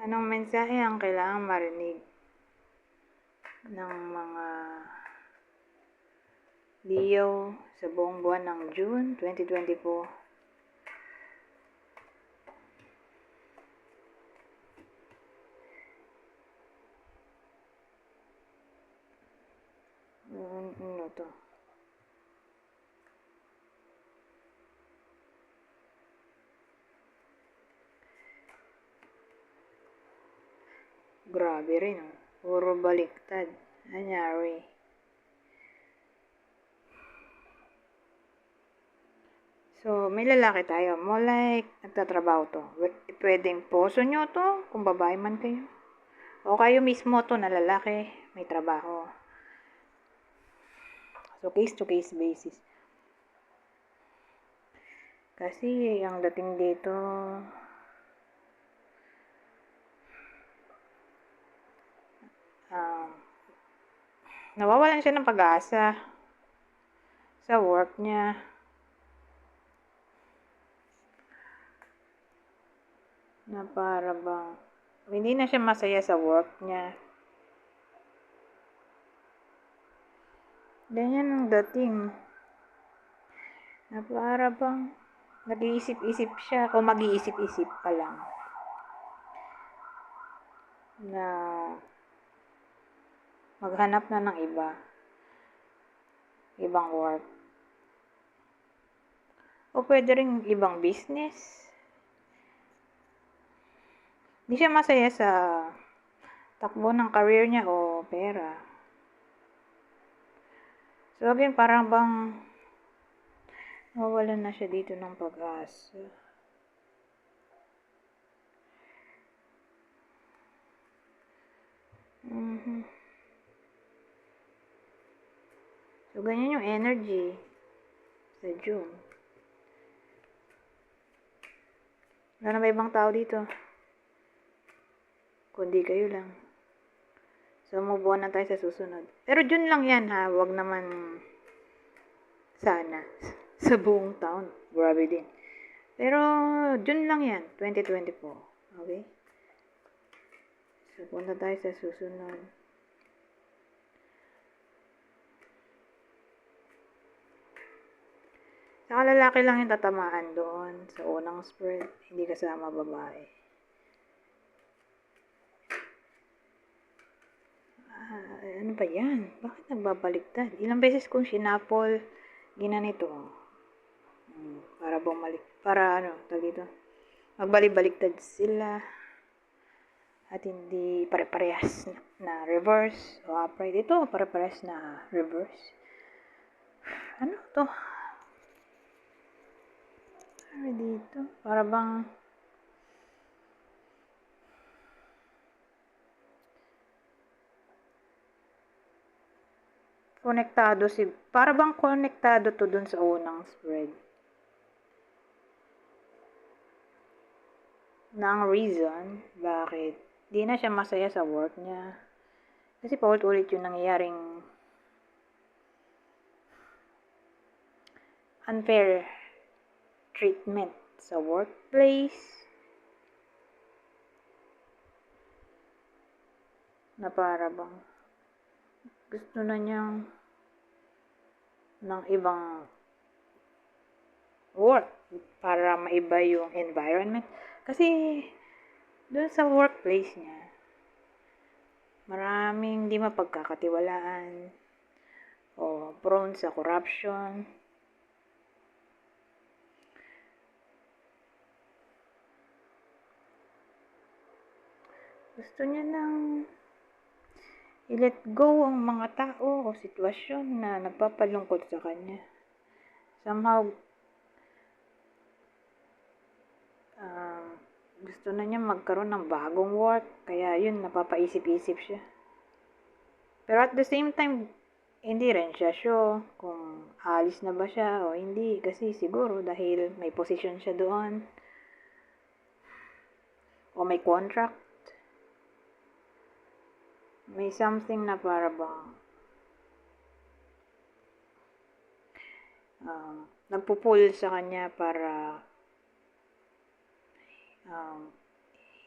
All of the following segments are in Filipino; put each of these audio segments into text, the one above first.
Anong mensahe ang kailangang marinig ng mga Leo sa buong buwan ng June 2024? Ano to? Grabe rin, oh. Puro baliktad. Anyari. So, may lalaki tayo. Mo like, nagtatrabaho to. Pwedeng poso nyo to, kung babae man kayo. O kayo mismo to na lalaki, may trabaho. So, case to case basis. Kasi, ang dating dito, nawawalan siya ng pag-asa sa work niya. Na para bang hindi na siya masaya sa work niya. Ganyan ang dating. Na para bang nag-iisip-isip siya o mag-iisip-isip pa lang na maghanap na ng ibang work. O pwede rin ibang business. Hindi siya masaya sa takbo ng career niya o pera. So again, parang bang nawawalan na siya dito ng pag-asa. So ganyan yung energy sa June. Wala na ba ibang tao dito? Kundi kayo lang. So, move on na tayo sa susunod. Pero June lang yan ha. Wag naman sana. Sa buong taon. Grabe din. Pero, June lang yan. 2024. Okay? So, punta tayo sa susunod. Saka lalaki lang yung tatamaan doon sa unang spread. Hindi kasama babae. Ano ba yan? Bakit nagbabaliktad? Ilang beses kong sinapol, ginanito. Para bumalik, para dito, magbalik-baliktad sila at hindi pare-parehas na reverse o upright. Ito, pare-parehas na reverse. Ano to? Ano dito? Para bang konektado para bang konektado to dun sa unang spread. Na ang reason bakit di na siya masaya sa work niya. Kasi paulit-ulit yung nangyayaring unfair treatment sa workplace. Na para bang gusto na niyang ng ibang work para maiba yung environment. Kasi doon sa workplace niya, maraming di mapagkakatiwalaan o prone sa corruption. Gusto niya nang i-let go ang mga tao o sitwasyon na nagpapalungkot sa kanya. Somehow, gusto na niya magkaroon ng bagong work, kaya yun, napapaisip-isip siya. Pero at the same time, hindi rin siya sure kung alis na ba siya o hindi, kasi siguro dahil may position siya doon o may contract, may something na para bang nagpupul sa kanya para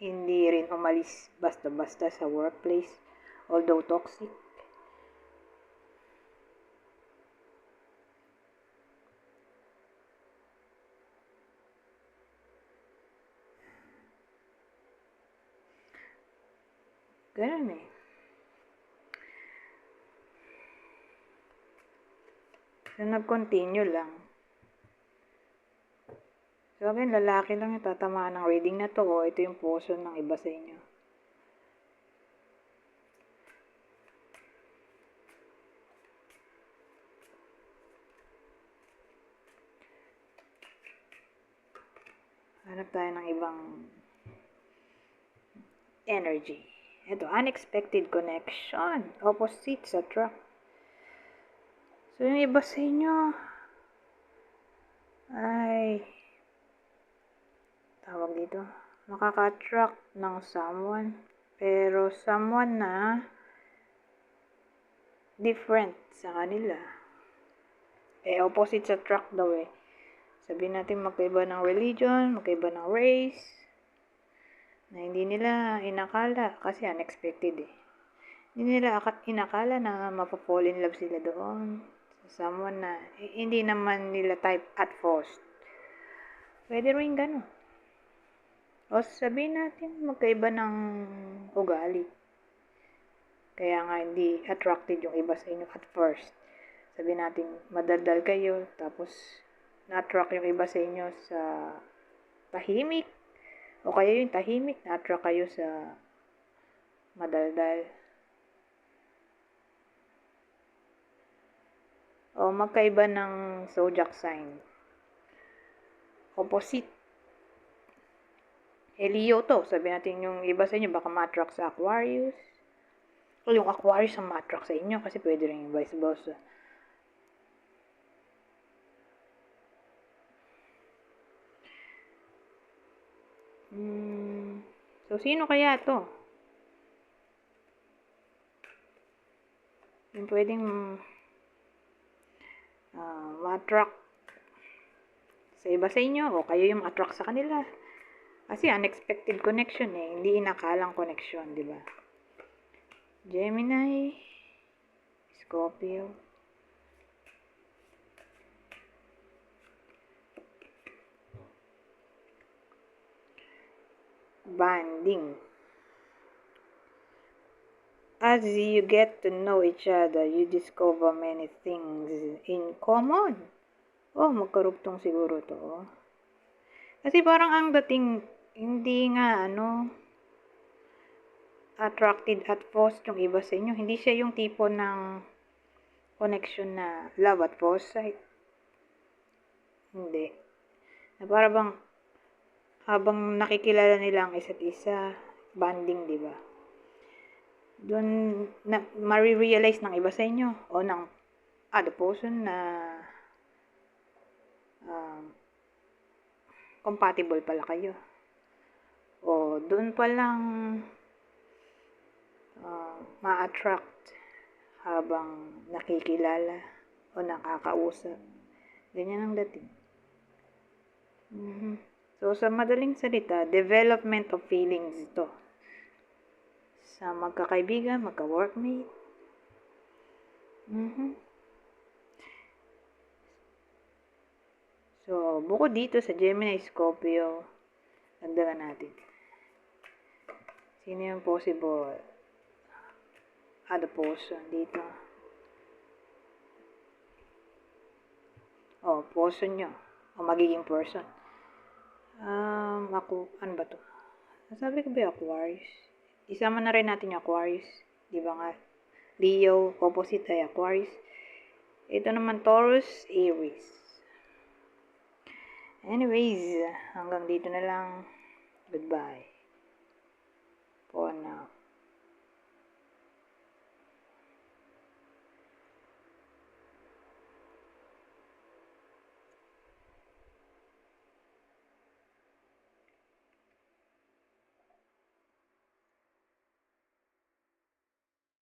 hindi rin umalis basta-basta sa workplace, although toxic. Ganun eh. So, nag-continue lang. So, again, lalaki lang yung tatamaan ng reading na to. O, ito yung puso ng iba sa inyo. Hanap tayo ng ibang energy. Ito, unexpected connection. Opposites attract. So, yung iba sa inyo ay tawag dito, makaka-attract ng someone. Pero someone na different sa kanila. Opposites attract daw eh. Sabihin natin magkaiba ng religion, magkaiba ng race, na hindi nila inakala, kasi unexpected eh. Hindi nila inakala na mapapall in love sila doon sa someone na hindi naman nila type at first. Pwede rin gano'n. O sabihin natin magkaiba ng ugali. Kaya nga hindi attracted yung iba sa inyo at first. Sabihin natin madaldal kayo, tapos na-attract yung iba sa inyo sa tahimik. O kaya yung tahimik, na-attract kayo sa madaldal. O magkaiba ng zodiac sign. Opposite. Leo to. Sabi natin yung iba sa inyo baka ma-attract sa Aquarius. O yung Aquarius ang ma-attract sa inyo kasi pwede rin yung vice versa. So, sino kaya to? Yung pwedeng ma-attract sa iba sa inyo o kayo yung ma-attract sa kanila. Kasi unexpected connection eh. Hindi inakalang connection, di ba? Gemini, Scorpio. Bonding. As you get to know each other, you discover many things in common. Oh, magkarugtong siguro to. Kasi parang ang dating, hindi nga, attracted at first yung iba sa inyo. Hindi siya yung tipo ng connection na love at first sight. Hindi. Na para bang, habang nakikilala nila ang isa't isa, bonding, di ba? Doon, ma-realize ng iba sa inyo, o ng other person na compatible pala kayo. O doon pa lang ma-attract habang nakikilala o nakakausap. Ganyan ang dating. So, sa madaling salita, development of feelings ito. Sa magkakaibigan, magka-workmate. So, bukod dito sa Gemini, Scorpio, dagdagan natin. Sino yung possible other person dito? O, person nyo. O, magiging person. Ako, ano ba to? Nasabi ko ba yung Aquarius? Isama na rin natin yung Aquarius. Di ba nga? Leo, opposite ay Aquarius. Ito naman Taurus, Aries. Anyways, hanggang dito na lang. Goodbye. For now.